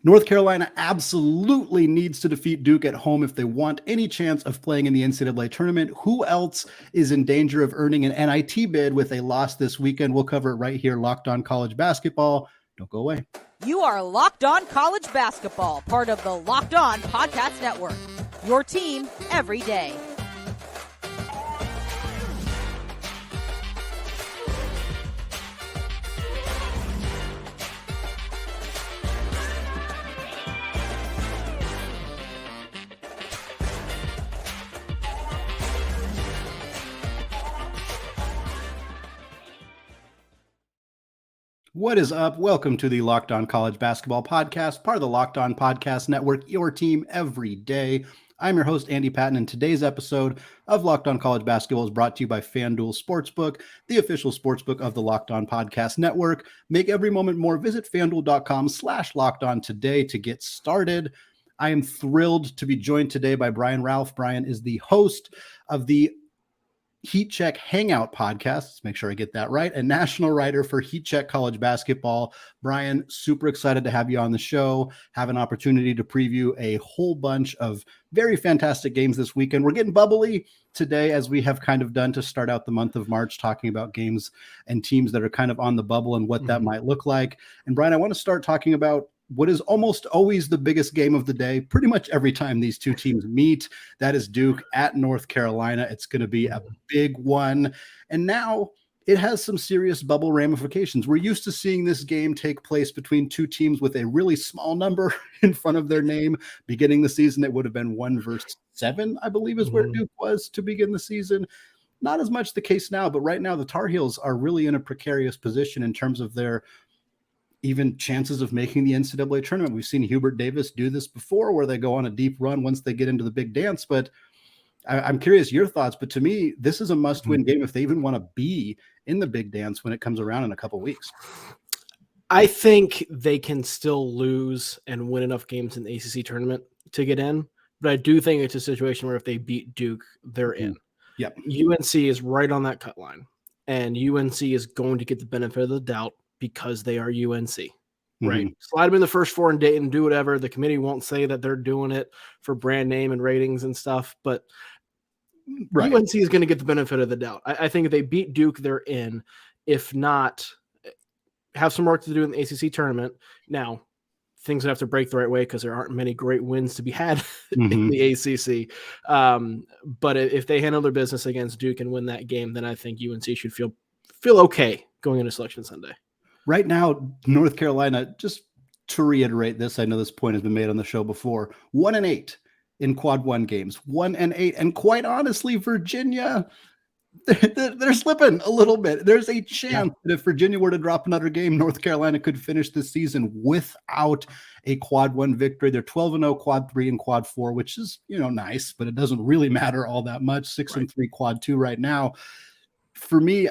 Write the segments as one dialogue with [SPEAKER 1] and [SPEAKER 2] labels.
[SPEAKER 1] North Carolina absolutely needs to defeat Duke at home if they want any chance of playing in the NCAA tournament. Who else is in danger of earning an NIT bid with a loss this weekend? We'll cover it right here, Locked On College Basketball. Don't go away.
[SPEAKER 2] You are Locked On College Basketball, part of the Locked On Podcast Network. Your team every day.
[SPEAKER 1] What is up? Welcome to the Locked On College Basketball Podcast, part of the Locked On Podcast Network, your team every day. I'm your host, Andy Patton, and today's episode of Locked On College Basketball is brought to you by FanDuel Sportsbook, the official sportsbook of the Locked On Podcast Network. Make every moment more. Visit FanDuel.com/LockedOn today to get started. I am thrilled to be joined today by Brian Ralph. Brian is the host of the Heat Check Hangout podcast. Let's make sure I get that right. A national writer for Heat Check College Basketball. Brian, super excited to have you on the show. Have an opportunity to preview a whole bunch of very fantastic games this weekend. We're getting bubbly today, as we have kind of done to start out the month of March, talking about games and teams that are kind of on the bubble and what that might look like. And Brian, I want to start talking about what is almost always the biggest game of the day, pretty much every time these two teams meet. That is Duke at North Carolina. It's going to be a big one. And now it has some serious bubble ramifications. We're used to seeing this game take place between two teams with a really small number in front of their name. Beginning the season, it would have been 1 versus 7, I believe is where Duke was to begin the season. Not as much the case now, but right now the Tar Heels are really in a precarious position in terms of their even chances of making the NCAA tournament. We've seen Hubert Davis do this before, where they go on a deep run once they get into the big dance. But I'm curious your thoughts. But to me, this is a must-win game if they even want to be in the big dance when it comes around in a couple of weeks.
[SPEAKER 3] I think they can still lose and win enough games in the ACC tournament to get in. But I do think it's a situation where if they beat Duke, they're in.
[SPEAKER 1] Yep.
[SPEAKER 3] UNC is right on that cut line, and UNC is going to get the benefit of the doubt because they are UNC, right? Slide them in the first 4 in Dayton, do whatever. The committee won't say that they're doing it for brand name and ratings and stuff, but UNC is going to get the benefit of the doubt. I think if they beat Duke, they're in. If not, have some work to do in the ACC tournament. Now, things would have to break the right way because there aren't many great wins to be had in the ACC. But if they handle their business against Duke and win that game, then I think UNC should feel okay going into Selection Sunday.
[SPEAKER 1] Right now, North Carolina, just to reiterate this, I know this point has been made on the show before, 1-8 in quad 1 games, 1-8. And quite honestly, Virginia, they're slipping a little bit. There's a chance that if Virginia were to drop another game, North Carolina could finish this season without a quad 1 victory. They're 12-0 quad 3 and quad 4, which is, nice, but it doesn't really matter all that much. 6-3 quad 2 right now. For me,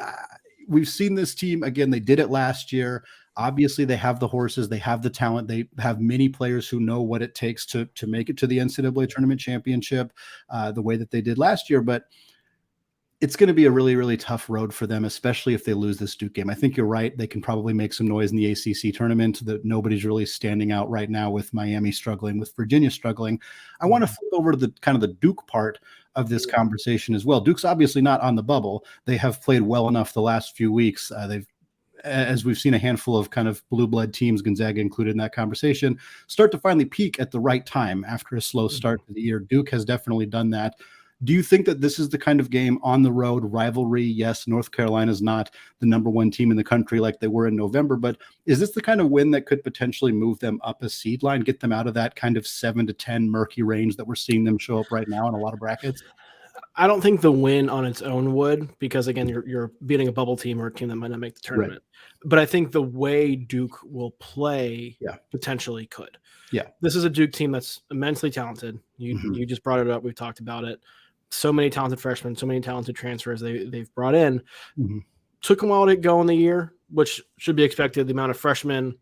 [SPEAKER 1] we've seen this team again. They did it last year. Obviously, they have the horses. They have the talent. They have many players who know what it takes to make it to the NCAA tournament championship the way that they did last year. But it's going to be a really, really tough road for them, especially if they lose this Duke game. I think you're right. They can probably make some noise in the ACC tournament. That nobody's really standing out right now with Miami struggling, with Virginia struggling. I want to flip over to the kind of the Duke part of this conversation as well. Duke's obviously not on the bubble. They have played well enough the last few weeks. As we've seen a handful of kind of blue blood teams, Gonzaga included in that conversation, start to finally peak at the right time after a slow start to the year. Duke has definitely done that. Do you think that this is the kind of game on the road rivalry? Yes, North Carolina is not the number 1 team in the country like they were in November, but is this the kind of win that could potentially move them up a seed line, get them out of that kind of 7-10 murky range that we're seeing them show up right now in a lot of brackets?
[SPEAKER 3] I don't think the win on its own would, because again, you're beating a bubble team or a team that might not make the tournament. Right. But I think the way Duke will play potentially could. Yeah, this is a Duke team that's immensely talented. You just brought it up. We've talked about it. So many talented freshmen, so many talented transfers they've brought in. Took them a while to go in the year, which should be expected. The amount of freshmen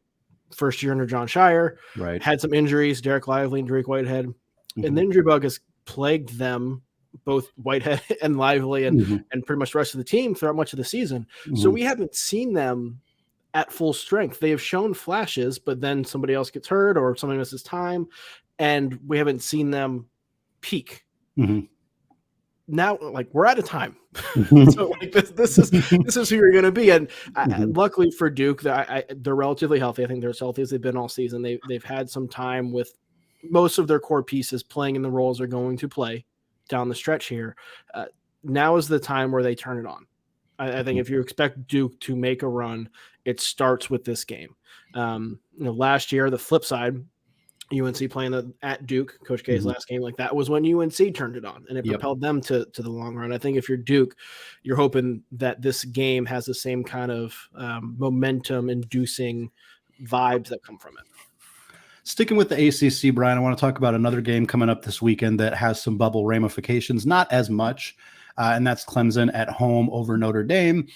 [SPEAKER 3] first year under John Shire, had some injuries, Derek Lively and Drake Whitehead. And the injury bug has plagued them, both Whitehead and Lively and pretty much the rest of the team throughout much of the season. So we haven't seen them at full strength. They have shown flashes, but then somebody else gets hurt or somebody misses time, and we haven't seen them peak. Now, like, we're out of time. So like this is who you're going to be. And luckily for Duke, they're relatively healthy. I think they're as healthy as they've been all season. They've had some time with most of their core pieces playing in the roles they're going to play down the stretch here. Now is the time where they turn it on. I think if you expect Duke to make a run, it starts with this game. Last year, the flip side, UNC playing at Duke, Coach K's last game, like that was when UNC turned it on and it propelled them to the long run. I think if you're Duke, you're hoping that this game has the same kind of momentum-inducing vibes that come from it.
[SPEAKER 1] Sticking with the ACC, Brian, I want to talk about another game coming up this weekend that has some bubble ramifications, not as much, and that's Clemson at home over Notre Dame.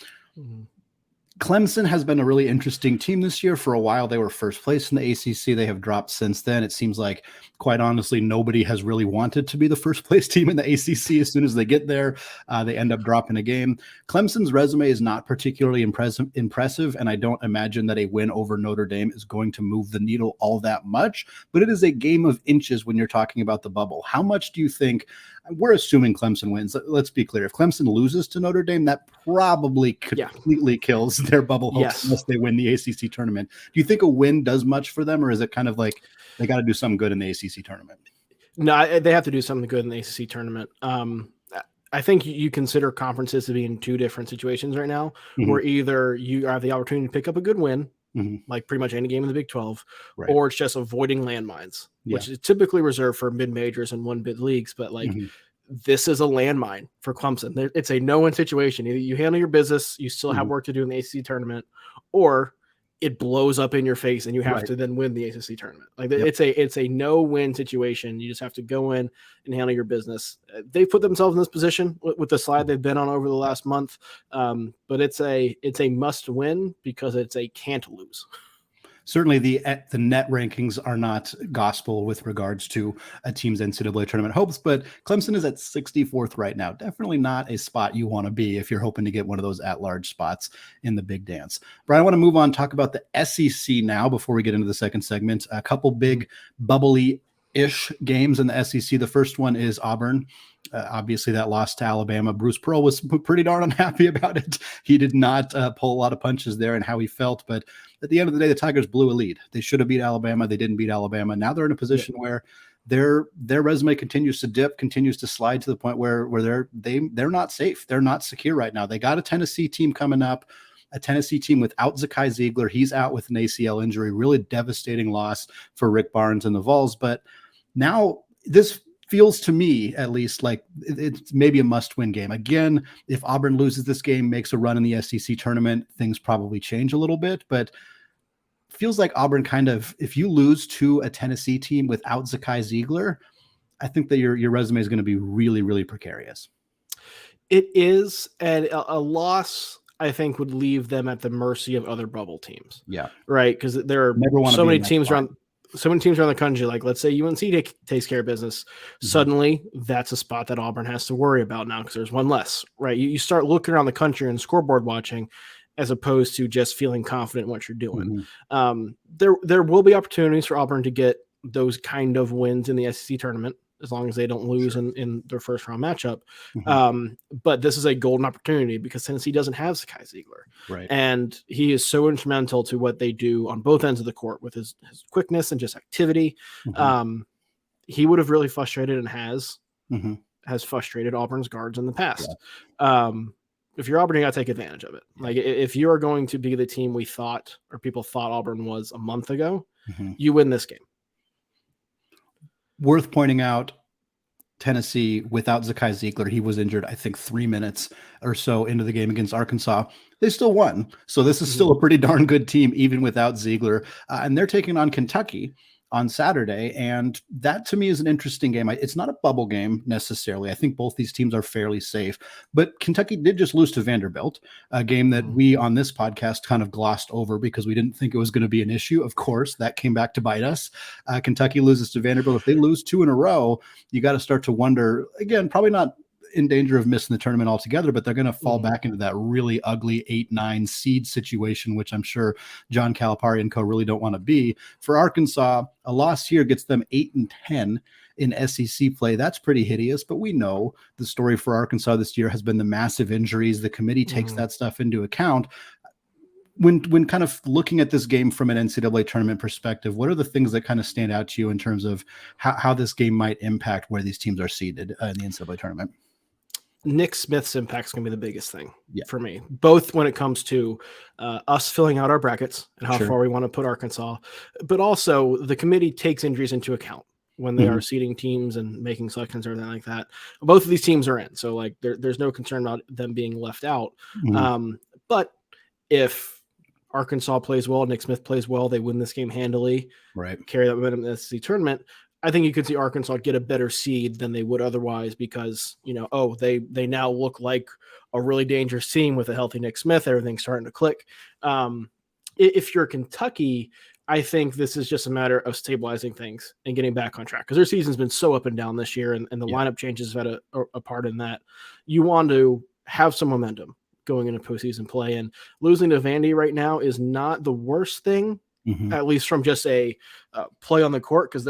[SPEAKER 1] Clemson has been a really interesting team this year. For a while, they were first place in the ACC. They have dropped since then. It seems like, quite honestly, nobody has really wanted to be the first place team in the ACC. As soon as they get there, they end up dropping a game. Clemson's resume is not particularly impressive, and I don't imagine that a win over Notre Dame is going to move the needle all that much, but it is a game of inches when you're talking about the bubble. How much do you think? We're assuming Clemson wins. Let's be clear. If Clemson loses to Notre Dame, that probably completely kills their bubble hopes unless they win the ACC tournament. Do you think a win does much for them, or is it kind of like they got to do something good in the ACC tournament?
[SPEAKER 3] No, they have to do something good in the ACC tournament. I think you consider conferences to be in two different situations right now, where either you have the opportunity to pick up a good win, like pretty much any game in the Big 12, or it's just avoiding landmines, which is typically reserved for mid-majors and one-bid leagues. But like this is a landmine for Clemson. It's a no-win situation. Either you handle your business, you still have work to do in the ACC tournament, or it blows up in your face and you have to then win the ACC tournament. Like it's a no-win situation. You just have to go in and handle your business. They put themselves in this position with the slide they've been on over the last month. But it's a must win because it's a can't lose.
[SPEAKER 1] Certainly the net rankings are not gospel with regards to a team's NCAA tournament hopes, but Clemson is at 64th right now. Definitely not a spot you want to be if you're hoping to get one of those at-large spots in the big dance. Brian, I want to move on, talk about the SEC now before we get into the second segment. A couple big bubbly-ish games in the SEC. The first one is Auburn. Obviously, that loss to Alabama. Bruce Pearl was pretty darn unhappy about it. He did not pull a lot of punches there and how he felt, but at the end of the day, the Tigers blew a lead. They should have beat Alabama. They didn't beat Alabama. Now they're in a position where their resume continues to dip, continues to slide to the point where they're not safe. They're not secure right now. They got a Tennessee team coming up, a Tennessee team without Zakai Zeigler. He's out with an ACL injury, really devastating loss for Rick Barnes and the Vols. But now this feels to me, at least, like it's maybe a must-win game. Again, if Auburn loses this game, makes a run in the SEC tournament, things probably change a little bit. But feels like Auburn kind of, if you lose to a Tennessee team without Zakai Zeigler, I think that your resume is going to be really, really precarious.
[SPEAKER 3] It is, and a loss, I think, would leave them at the mercy of other bubble teams.
[SPEAKER 1] Yeah,
[SPEAKER 3] right. Because there are so many teams around. So many teams around the country, like let's say UNC takes care of business. Suddenly, that's a spot that Auburn has to worry about now because there's one less, right? You start looking around the country and scoreboard watching as opposed to just feeling confident in what you're doing. There will be opportunities for Auburn to get those kind of wins in the SEC tournament as long as they don't lose in their first round matchup. But this is a golden opportunity because Tennessee doesn't have Zakai Zeigler.
[SPEAKER 1] Right.
[SPEAKER 3] And he is so instrumental to what they do on both ends of the court with his quickness and just activity. He would have really frustrated and has frustrated Auburn's guards in the past. If you're Auburn, you got to take advantage of it. Like if you are going to be the team we thought or people thought Auburn was a month ago, you win this game.
[SPEAKER 1] Worth pointing out, Tennessee, without Zakai Zeigler, he was injured, I think, 3 minutes or so into the game against Arkansas. They still won. So this is still a pretty darn good team, even without Zeigler. And they're taking on Kentucky on Saturday. And that, to me, is an interesting game. It's not a bubble game necessarily. I think both these teams are fairly safe. But Kentucky did just lose to Vanderbilt, a game that we on this podcast kind of glossed over because we didn't think it was going to be an issue. Of course, that came back to bite us. Kentucky loses to Vanderbilt. If they lose 2 in a row, you got to start to wonder, again, probably not in danger of missing the tournament altogether, but they're going to fall back into that really ugly 8-9 seed situation, which I'm sure John Calipari and co really don't want to be. For Arkansas, a loss here gets them 8-10 in SEC play. That's pretty hideous, but we know the story for Arkansas this year has been the massive injuries. The committee takes that stuff into account. When kind of looking at this game from an NCAA tournament perspective, what are the things that kind of stand out to you in terms of how this game might impact where these teams are seated in the NCAA tournament?
[SPEAKER 3] Nick Smith's impact is going to be the biggest thing for me, both when it comes to us filling out our brackets and how far we want to put Arkansas, but also the committee takes injuries into account when they are seeding teams and making selections or anything like that. Both of these teams are in, so like there's no concern about them being left out. But if Arkansas plays well, Nick Smith plays well, they win this game handily, carry that momentum in the SEC tournament, I think you could see Arkansas get a better seed than they would otherwise because, they now look like a really dangerous team with a healthy Nick Smith. Everything's starting to click. If you're Kentucky, I think this is just a matter of stabilizing things and getting back on track because their season's been so up and down this year, and the lineup changes have had a part in that. You want to have some momentum going into postseason play, and losing to Vandy right now is not the worst thing, at least from just a play on the court, because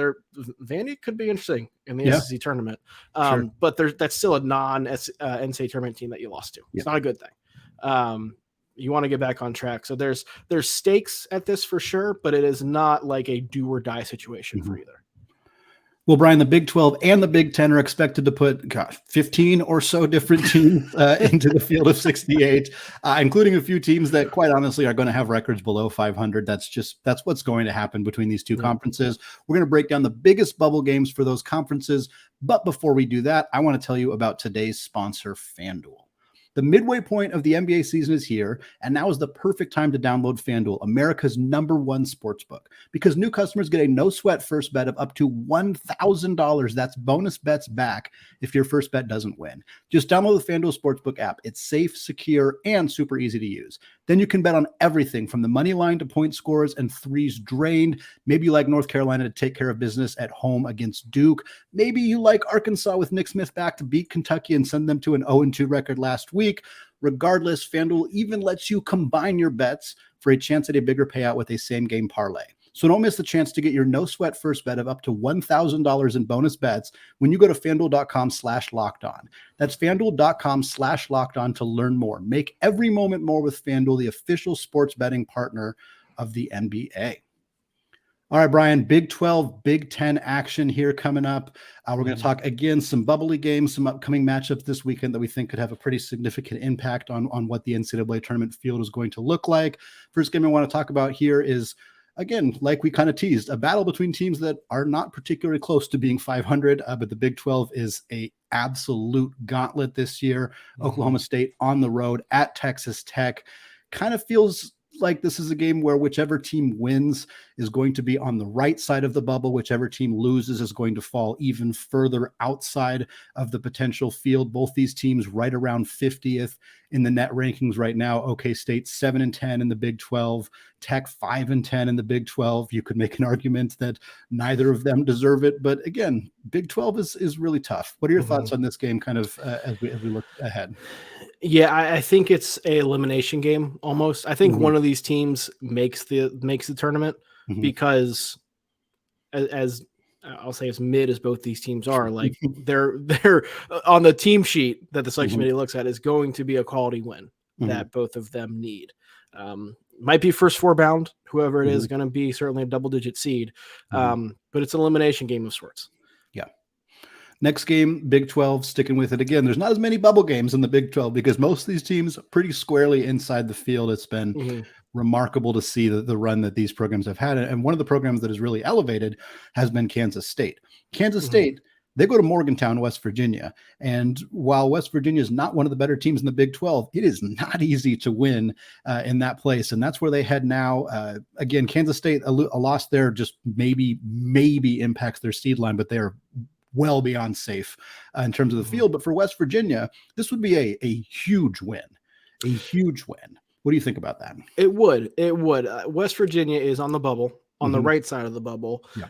[SPEAKER 3] Vandy could be interesting in the SEC tournament. But that's still a non-NCAA tournament team that you lost to. It's not a good thing. You want to get back on track. So there's stakes at this for sure, but it is not like a do or die situation for either.
[SPEAKER 1] Well, Brian, the Big 12 and the Big 10 are expected to put 15 or so different teams into the field of 68, including a few teams that quite honestly are going to have records below 500. That's what's going to happen between these two conferences. We're going to break down the biggest bubble games for those conferences. But before we do that, I want to tell you about today's sponsor, FanDuel. The midway point of the NBA season is here, and now is the perfect time to download FanDuel, America's #1 sportsbook, because new customers get a no-sweat first bet of up to $1,000. That's bonus bets back if your first bet doesn't win. Just download the FanDuel Sportsbook app. It's safe, secure, and super easy to use. Then you can bet on everything from the money line to point scores and threes drained. Maybe you like North Carolina to take care of business at home against Duke. Maybe you like Arkansas with Nick Smith back to beat Kentucky and send them to an 0-2 record last week. Regardless, FanDuel even lets you combine your bets for a chance at a bigger payout with a same-game parlay. So don't miss the chance to get your no-sweat first bet of up to $1,000 in bonus bets when you go to FanDuel.com/lockedon. That's FanDuel.com/lockedon to learn more. Make every moment more with FanDuel, the official sports betting partner of the NBA. All right, Brian, Big 12, Big 10 action here coming up. We're going to talk, again, some bubbly games, some upcoming matchups this weekend that we think could have a pretty significant impact on what the NCAA tournament field is going to look like. First game I want to talk about here is, again, like we kind of teased, a battle between teams that are not particularly close to being 500, but the Big 12 is a absolute gauntlet this year. Oklahoma State on the road at Texas Tech. Kind of feels like this is a game where whichever team wins is going to be on the right side of the bubble. Whichever team loses is going to fall even further outside of the potential field. Both these teams right around 50th in the net rankings right now. OK State 7-10 in the Big 12, Tech 5-10 in the Big 12. You could make an argument that neither of them deserve it, but again, Big 12 is really tough. What are your thoughts on this game kind of as we look ahead?
[SPEAKER 3] Yeah, I think it's a elimination game almost. I think one of these teams makes the tournament because as I'll say as mid as both these teams are, like they're on the team sheet that the selection committee looks at is going to be a quality win that both of them need. Might be first four bound, whoever it is going to be certainly a double-digit seed, but it's an elimination game of sorts.
[SPEAKER 1] Next game, Big 12, sticking with it again. There's not as many bubble games in the Big 12 because most of these teams are pretty squarely inside the field. It's been remarkable to see the run that these programs have had. And one of the programs that has really elevated has been Kansas State. Kansas State, they go to Morgantown, West Virginia. And while West Virginia is not one of the better teams in the Big 12, it is not easy to win in that place. And that's where they head now. Again, Kansas State, a loss there just maybe impacts their seed line, but they're well beyond safe in terms of the field. But for West Virginia, this would be a huge win, What do you think about that?
[SPEAKER 3] It would. West Virginia is on the bubble, on the right side of the bubble.
[SPEAKER 1] Yeah.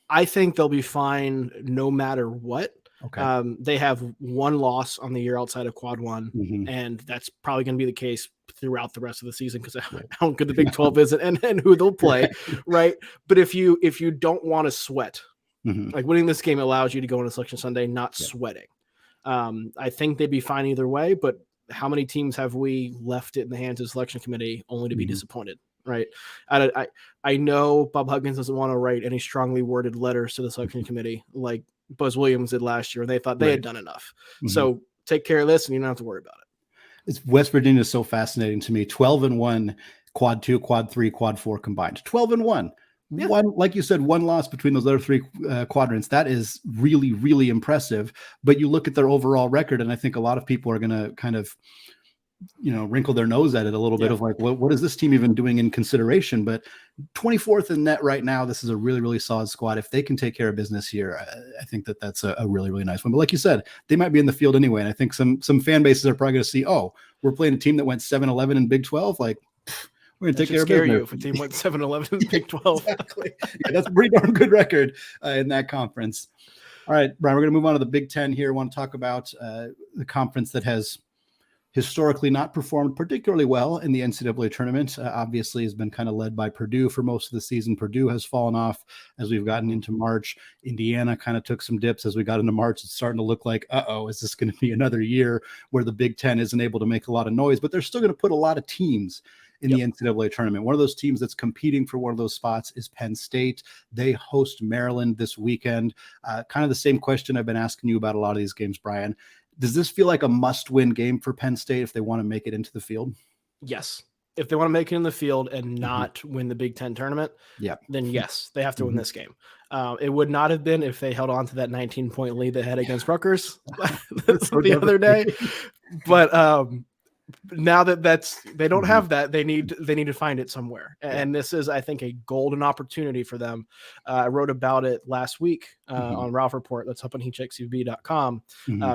[SPEAKER 3] I think they'll be fine no matter what.
[SPEAKER 1] Okay.
[SPEAKER 3] They have one loss on the year outside of quad one, and that's probably going to be the case throughout the rest of the season because how good the Big 12 is and who they'll play, right? But if you don't want to sweat, like winning this game allows you to go into Selection Sunday not sweating. I think they'd be fine either way, but how many teams have we left it in the hands of the selection committee only to be disappointed, right? I know Bob Huggins doesn't want to write any strongly worded letters to the selection committee like Buzz Williams did last year, and they thought they had done enough. So take care of this, and you don't have to worry about it.
[SPEAKER 1] West Virginia is so fascinating to me. 12-1, quad 2, quad 3, quad 4 combined. 12-1. Yeah. One, like you said, one loss between those other three quadrants. That is really, really impressive. But you look at their overall record, and I think a lot of people are going to kind of, wrinkle their nose at it a little bit of like, what is this team even doing in consideration? But 24th in net right now, this is a really, really solid squad. If they can take care of business here, I think that's a really, really nice one. But like you said, they might be in the field anyway. And I think some fan bases are probably going to see, oh, we're playing a team that went 7-11 in Big 12. Like, we're going to take care of business.
[SPEAKER 3] You if a team went 7-11 in the Big 12.
[SPEAKER 1] Exactly. Yeah, that's a pretty darn good record in that conference. All right, Brian, we're going to move on to the Big 10 here. I want to talk about the conference that has historically not performed particularly well in the NCAA tournament. Obviously has been kind of led by Purdue for most of the season. Purdue has fallen off as we've gotten into March. Indiana kind of took some dips as we got into March. It's starting to look like, is this going to be another year where the Big 10 isn't able to make a lot of noise, but they're still going to put a lot of teams in the NCAA tournament. One of those teams that's competing for one of those spots is Penn State. They host Maryland this weekend. Kind of the same question I've been asking you about a lot of these games, Brian. Does this feel like a must-win game for Penn State if they want to make it into the field?
[SPEAKER 3] Yes. If they want to make it in the field and not win the Big Ten tournament, then yes, they have to win this game. It would not have been if they held on to that 19-point lead they had against Rutgers the other day. But now that they don't have that, they need to find it somewhere. And this is, I think, a golden opportunity for them. I wrote about it last week on Ralph Report. That's up on hechecksub.com.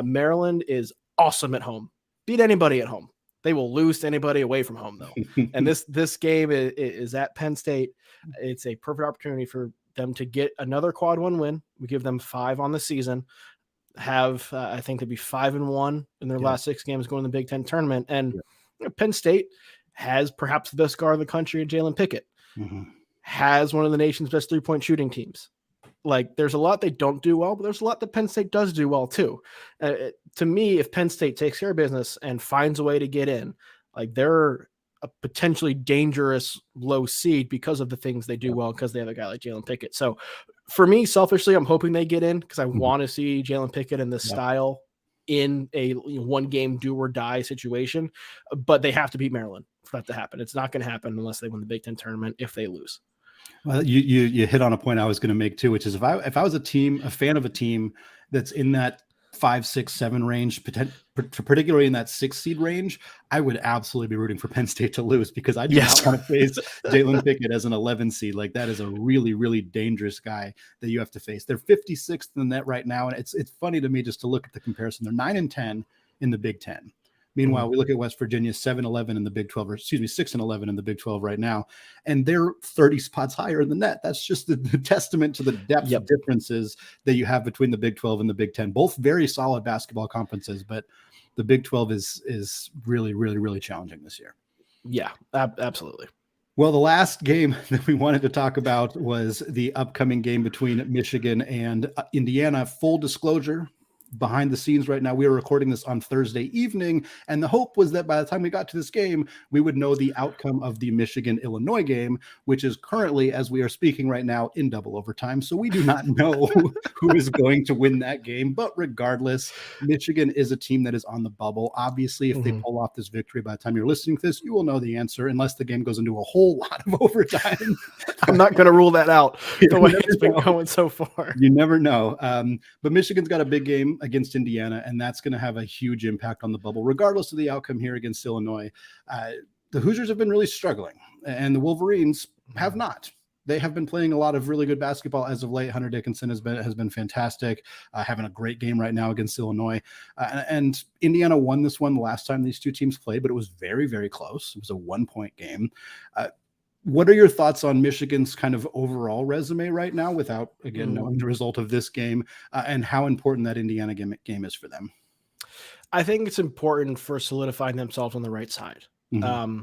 [SPEAKER 3] Maryland is awesome at home. Beat anybody at home. They will lose to anybody away from home, though. And this game is at Penn State. It's a perfect opportunity for them to get another quad one win. We give them 5 on the season. I think they'd be 5-1 in their last 6 games going to the Big Ten tournament. And Penn State has perhaps the best guard in the country, Jalen Pickett, has one of the nation's best 3-point shooting teams. Like, there's a lot they don't do well, but there's a lot that Penn State does do well too. To me, if Penn State takes care of business and finds a way to get in, like, they're a potentially dangerous low seed because of the things they do well, because they have a guy like Jalen Pickett. So for me, selfishly, I'm hoping they get in because I want to see Jalen Pickett in this style in a one game do or die situation, but they have to beat Maryland for that to happen. It's not going to happen unless they win the Big Ten tournament if they lose.
[SPEAKER 1] Well, you hit on a point I was going to make too, which is if I was a fan of a team that's in that 5, 6, 7 range, particularly in that 6 seed range, I would absolutely be rooting for Penn State to lose because I do not want to face Jalen Pickett as an 11 seed. Like, that is a really, really dangerous guy that you have to face. They're 56th in the net right now, and it's funny to me just to look at the comparison. They're 9-10 in the Big Ten. Meanwhile, we look at West Virginia, 7-11 in the Big 12, or 6-11 in the Big 12 right now, and they're 30 spots higher in the net. That's just the testament to the depth of differences that you have between the Big 12 and the Big 10. Both very solid basketball conferences, but the Big 12 is really, really, really challenging this year.
[SPEAKER 3] Yeah, absolutely.
[SPEAKER 1] Well, the last game that we wanted to talk about was the upcoming game between Michigan and Indiana. Full disclosure, behind the scenes right now, we are recording this on Thursday evening, and the hope was that by the time we got to this game, we would know the outcome of the Michigan-Illinois game, which is currently, as we are speaking right now, in double overtime. So we do not know who is going to win that game. But regardless, Michigan is a team that is on the bubble. Obviously, if they pull off this victory by the time you're listening to this, you will know the answer, unless the game goes into a whole lot of overtime.
[SPEAKER 3] I'm not going to rule that out the way it's been going so far.
[SPEAKER 1] You never know. But Michigan's got a big game against Indiana, and that's going to have a huge impact on the bubble, regardless of the outcome here against Illinois. The Hoosiers have been really struggling, and the Wolverines have not. They have been playing a lot of really good basketball as of late. Hunter Dickinson has been fantastic, having a great game right now against Illinois. And Indiana won this one the last time these two teams played, but it was very, very close. It was a 1-point game. What are your thoughts on Michigan's kind of overall resume right now, without, again, knowing the result of this game, and how important that Indiana game is for them?
[SPEAKER 3] I think it's important for solidifying themselves on the right side.
[SPEAKER 1] Mm-hmm.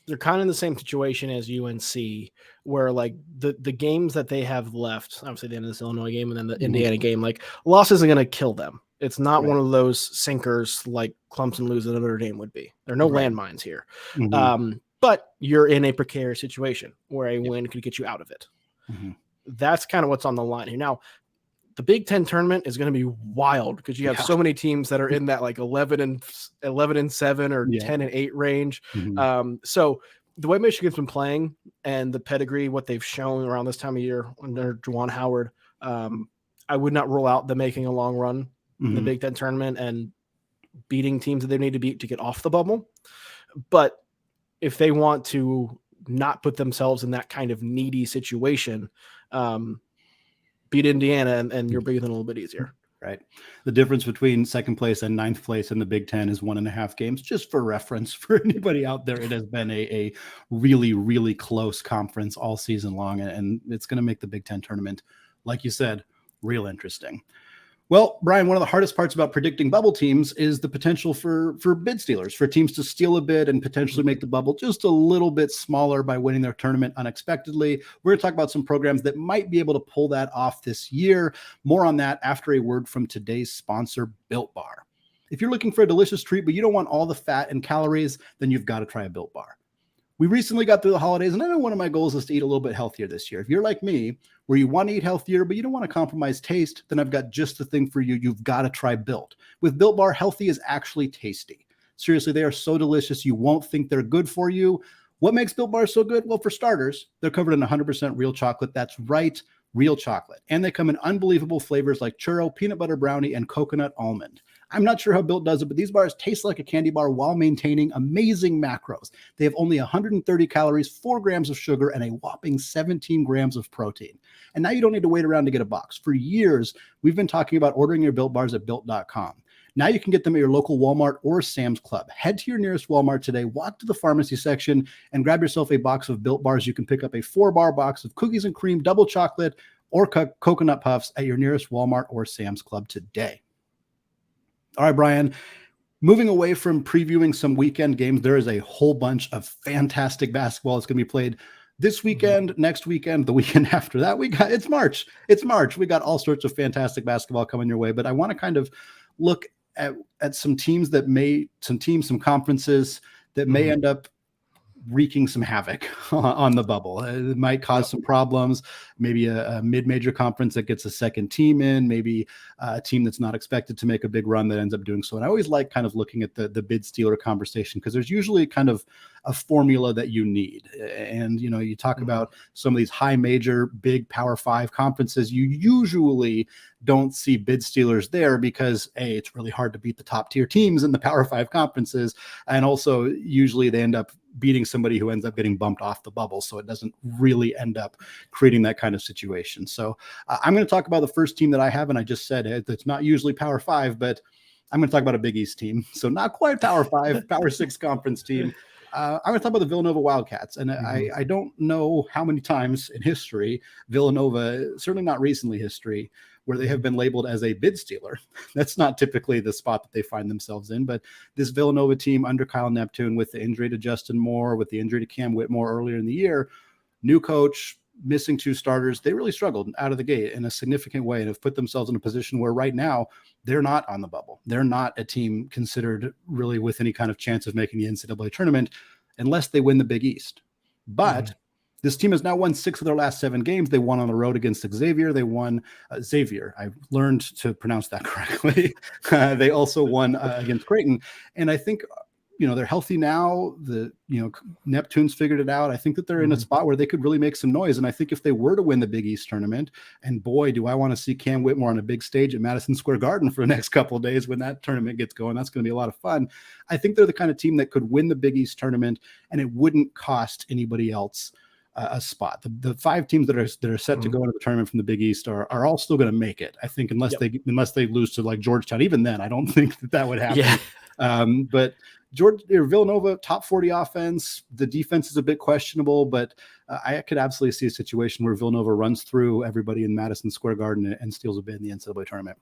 [SPEAKER 3] They're kind of in the same situation as UNC, where like the games that they have left, obviously the end of this Illinois game and then the Indiana game, like loss isn't going to kill them. It's not one of those sinkers like Clemson losing to Notre Dame would be. There are no landmines here. But you're in a precarious situation where a win could get you out of it. That's kind of what's on the line here. Now, the Big Ten tournament is going to be wild because you have so many teams that are in that like 11-7 or 10-8 range. So the way Michigan's been playing and the pedigree, what they've shown around this time of year under Juwan Howard, I would not rule out them making a long run in the Big Ten tournament and beating teams that they need to beat to get off the bubble. But if they want to not put themselves in that kind of needy situation, beat Indiana and you're breathing a little bit easier.
[SPEAKER 1] Right. The difference between second place and ninth place in the Big Ten is 1.5 games. Just for reference for anybody out there, it has been a really, really close conference all season long, and it's going to make the Big Ten tournament, like you said, real interesting. Well, Brian, one of the hardest parts about predicting bubble teams is the potential for bid stealers, for teams to steal a bid and potentially make the bubble just a little bit smaller by winning their tournament unexpectedly. We're going to talk about some programs that might be able to pull that off this year. More on that after a word from today's sponsor, Built Bar. If you're looking for a delicious treat, but you don't want all the fat and calories, then you've got to try a Built Bar. We recently got through the holidays, and I know one of my goals is to eat a little bit healthier this year. If you're like me, where you want to eat healthier, but you don't want to compromise taste, then I've got just the thing for you. You've got to try Built. With Built Bar, healthy is actually tasty. Seriously, they are so delicious, you won't think they're good for you. What makes Built Bar so good? Well, for starters, they're covered in 100% real chocolate. That's right, real chocolate. And they come in unbelievable flavors like churro, peanut butter brownie, and coconut almond. I'm not sure how Built does it, but these bars taste like a candy bar while maintaining amazing macros. They have only 130 calories, 4 grams of sugar, and a whopping 17 grams of protein. And now you don't need to wait around to get a box. For years, we've been talking about ordering your Built bars at Built.com. Now you can get them at your local Walmart or Sam's Club. Head to your nearest Walmart today, walk to the pharmacy section, and grab yourself a box of Built bars. You can pick up a 4-bar box of cookies and cream, double chocolate, or coconut puffs at your nearest Walmart or Sam's Club today. All right, Brian, moving away from previewing some weekend games, there is a whole bunch of fantastic basketball that's going to be played this weekend, next weekend, the weekend after that. It's March. We got all sorts of fantastic basketball coming your way, but I want to kind of look at some teams some conferences that may end up wreaking some havoc on the bubble. It might cause some problems, maybe a mid-major conference that gets a second team in, maybe a team that's not expected to make a big run that ends up doing so. And I always like kind of looking at the bid stealer conversation because there's usually kind of a formula that you need. And, you talk about some of these high major, big Power 5 conferences, you usually don't see bid stealers there because it's really hard to beat the top tier teams in the Power 5 conferences. And also usually they end up beating somebody who ends up getting bumped off the bubble. So it doesn't really end up creating that kind of situation. So I'm going to talk about the first team that I have. And I just said it's not usually Power 5, but I'm going to talk about a Big East team. So not quite Power 5, Power 6 conference team. I'm going to talk about the Villanova Wildcats. And I don't know how many times in history, Villanova, certainly not recently history, where they have been labeled as a bid stealer. That's not typically the spot that they find themselves in, but this Villanova team under Kyle Neptune, with the injury to Justin Moore, with the injury to Cam Whitmore earlier in the year, new coach, missing 2 starters, they really struggled out of the gate in a significant way and have put themselves in a position where right now they're not on the bubble. They're not a team considered really with any kind of chance of making the NCAA tournament unless they win the Big East. But this team has now won 6 of their last 7 games. They won on the road against Xavier. They won Xavier. I learned to pronounce that correctly. They also won against Creighton. And I think, they're healthy now. Neptune's figured it out. I think that they're in a spot where they could really make some noise. And I think if they were to win the Big East tournament, and boy, do I want to see Cam Whitmore on a big stage at Madison Square Garden for the next couple of days when that tournament gets going. That's going to be a lot of fun. I think they're the kind of team that could win the Big East tournament, and it wouldn't cost anybody else a spot. The 5 teams that are set to go into the tournament from the Big East are all still going to make it. I think unless they lose to like Georgetown. Even then, I don't think that would happen. Yeah. But Villanova, top 40 offense. The defense is a bit questionable, but I could absolutely see a situation where Villanova runs through everybody in Madison Square Garden and steals a bid in the NCAA tournament.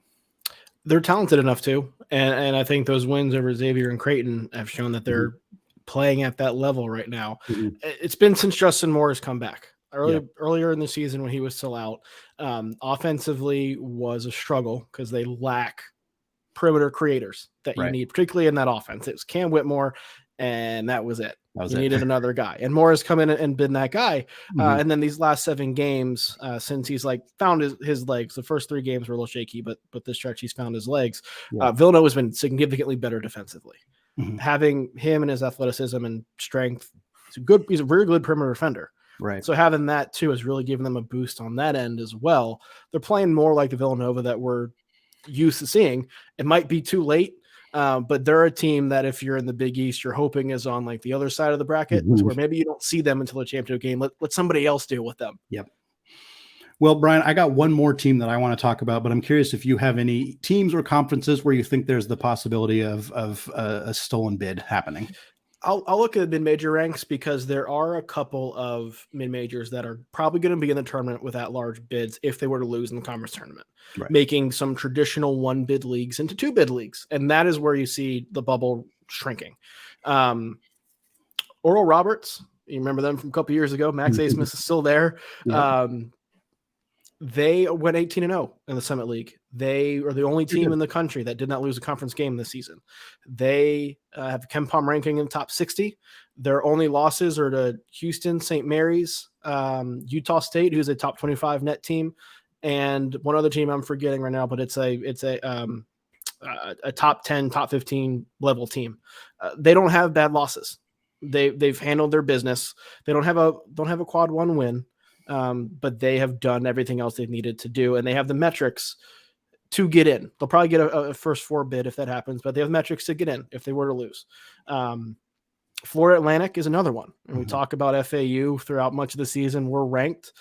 [SPEAKER 3] They're talented enough to, and I think those wins over Xavier and Creighton have shown that they're playing at that level right now. It's been since Justin Moore's come back. Earlier in the season when he was still out, offensively was a struggle because they lack perimeter creators that you need, particularly in that offense. It was Cam Whitmore, and that was it. You needed another guy, and Moore has come in and been that guy. And then these last 7 games, since he's found his legs, the first 3 games were a little shaky, but this stretch he's found his legs. Villanova has been significantly better defensively. Having him and his athleticism and strength, he's a very good perimeter defender.
[SPEAKER 1] Right.
[SPEAKER 3] So having that too has really given them a boost on that end as well. They're playing more like the Villanova that we're used to seeing. It might be too late. But they're a team that if you're in the Big East, you're hoping is on the other side of the bracket, to where maybe you don't see them until the championship game. Let somebody else deal with them.
[SPEAKER 1] Yep. Well, Brian, I got one more team that I want to talk about, but I'm curious if you have any teams or conferences where you think there's the possibility of a stolen bid happening.
[SPEAKER 3] I'll look at the mid-major ranks because there are a couple of mid-majors that are probably going to be in the tournament with at-large bids if they were to lose in the conference tournament, making some traditional 1-bid leagues into 2-bid leagues. And that is where you see the bubble shrinking. Oral Roberts, you remember them from a couple years ago. Max A. Smith is still there. They went 18-0 in the Summit League. They are the only team in the country that did not lose a conference game this season. They have KenPom ranking in the top 60. Their only losses are to Houston, St. Mary's, Utah State, who's a top 25 net team, and one other team I'm forgetting right now, but it's a top 10, top 15 level team. They don't have bad losses. They've handled their business. They don't have a quad 1 win. But they have done everything else they've needed to do, and they have the metrics to get in. They'll probably get a first 4 bid if that happens, but they have metrics to get in if they were to lose. Florida Atlantic is another one. And we talk about FAU throughout much of the season. We're ranked.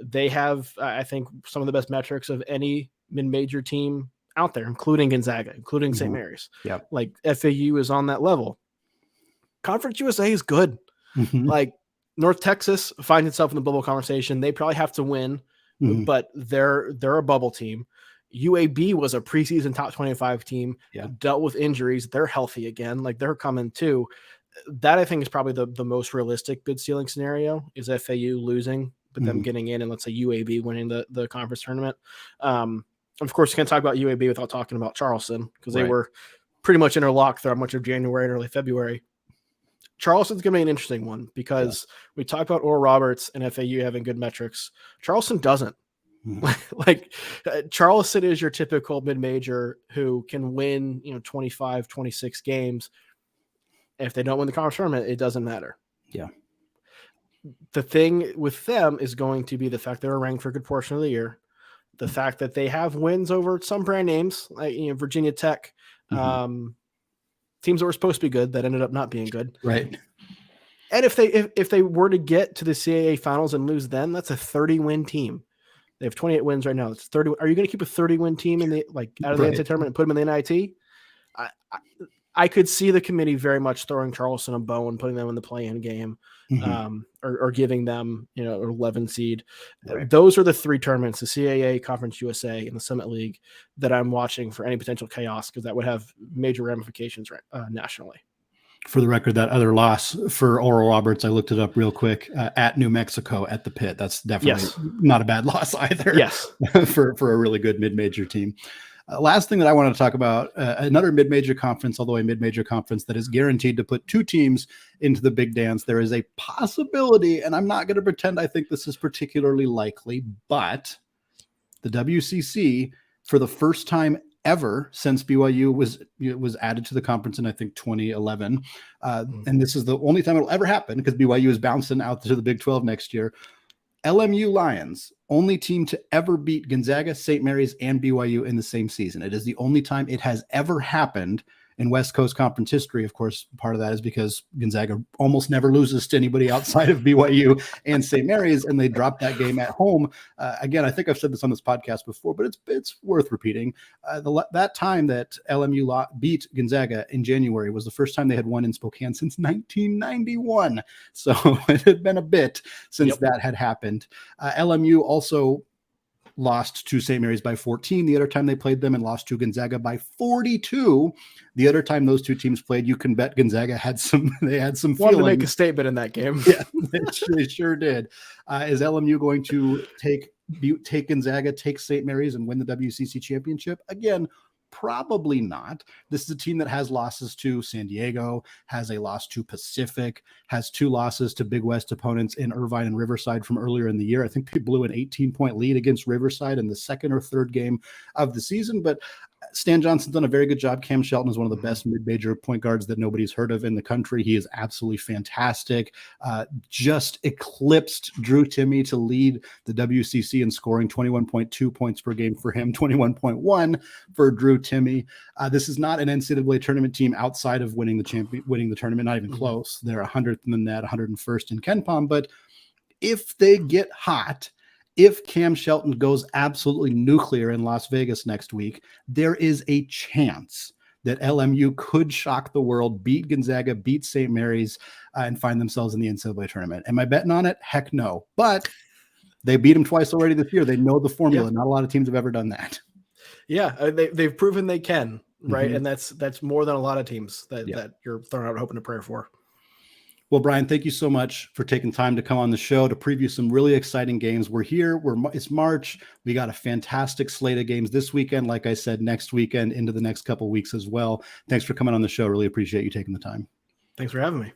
[SPEAKER 3] They have, I think, some of the best metrics of any mid-major team out there, including Gonzaga, including St. Mary's. FAU is on that level. Conference USA is good. North Texas finds itself in the bubble conversation. They probably have to win, but they're a bubble team. UAB was a preseason top 25 team, dealt with injuries. They're healthy again. They're coming too. That I think is probably the most realistic bid stealing scenario is FAU losing, but them getting in, and let's say UAB winning the conference tournament. Of course, you can't talk about UAB without talking about Charleston because they were pretty much interlocked throughout much of January and early February. Charleston's going to be an interesting one because we talk about Oral Roberts and FAU having good metrics. Charleston doesn't. Charleston is your typical mid-major who can win, 25, 26 games. If they don't win the conference tournament, it doesn't matter.
[SPEAKER 1] Yeah.
[SPEAKER 3] The thing with them is going to be the fact they're ranked for a good portion of the year. The fact that they have wins over some brand names, like Virginia Tech, teams that were supposed to be good that ended up not being good.
[SPEAKER 1] Right.
[SPEAKER 3] And if they were to get to the CAA finals and lose, then that's a 30-win team. They have 28 wins right now. It's 30. Are you going to keep a 30-win team in the out of the NCAA tournament and put them in the NIT? I could see the committee very much throwing Charleston a bone, putting them in the play-in game, or giving them, an 11 seed. Right. Those are the 3 tournaments: the CAA, Conference USA, and the Summit League that I'm watching for any potential chaos because that would have major ramifications nationally.
[SPEAKER 1] For the record, that other loss for Oral Roberts, I looked it up real quick, at New Mexico at the Pit. That's definitely not a bad loss either.
[SPEAKER 3] Yes,
[SPEAKER 1] for a really good mid-major team. Last thing that I wanted to talk about, another mid-major conference, although a mid-major conference that is guaranteed to put 2 teams into the big dance. There is a possibility, and I'm not going to pretend I think this is particularly likely, but the WCC, for the first time ever since BYU was added to the conference in, I think, 2011, and this is the only time it'll ever happen because BYU is bouncing out to the Big 12 next year. LMU Lions, only team to ever beat Gonzaga, St. Mary's, and BYU in the same season. It is the only time it has ever happened in West Coast Conference history. Of course, part of that is because Gonzaga almost never loses to anybody outside of BYU and St. Mary's, and they dropped that game at home. Again, I think I've said this on this podcast before, but it's worth repeating. That time that LMU beat Gonzaga in January was the first time they had won in Spokane since 1991. So it had been a bit since that had happened. LMU also lost to St. Mary's by 14 the other time they played them, and lost to Gonzaga by 42 the other time those two teams played. You can bet Gonzaga had some feelings.
[SPEAKER 3] Wanted to make a statement in that game.
[SPEAKER 1] Yeah, they sure did. Is LMU going to take Gonzaga, take St. Mary's, and win the WCC championship? Again, probably not. This is a team that has losses to San Diego, has a loss to Pacific, has 2 losses to Big West opponents in Irvine and Riverside from earlier in the year. I think they blew an 18-point lead against Riverside in the second or third game of the season, but Stan Johnson's done a very good job. Cam Shelton is one of the best mid-major point guards that nobody's heard of in the country. He is absolutely fantastic. Just eclipsed Drew Timme to lead the WCC in scoring, 21.2 points per game for him, 21.1 for Drew Timme. This is not an NCAA tournament team outside of winning the tournament, not even close. They're 100th in the net, 101st in KenPom. But if they get hot, if Cam Shelton goes absolutely nuclear in Las Vegas next week, there is a chance that LMU could shock the world, beat Gonzaga, beat St. Mary's, and find themselves in the NCAA tournament. Am I betting on it? Heck no. But they beat them twice already this year. They know the formula. Yeah. Not a lot of teams have ever done that.
[SPEAKER 3] Yeah, they've proven they can, right? And that's more than a lot of teams that you're throwing out hope and a prayer for.
[SPEAKER 1] Well, Brian, thank you so much for taking time to come on the show to preview some really exciting games. We're here. It's March. We got a fantastic slate of games this weekend. Like I said, next weekend into the next couple of weeks as well. Thanks for coming on the show. Really appreciate you taking the time.
[SPEAKER 3] Thanks for having me.
[SPEAKER 1] All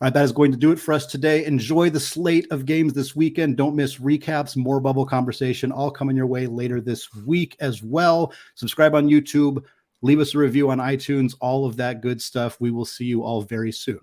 [SPEAKER 1] right, that is going to do it for us today. Enjoy the slate of games this weekend. Don't miss recaps, more bubble conversation, all coming your way later this week as well. Subscribe on YouTube. Leave us a review on iTunes, all of that good stuff. We will see you all very soon.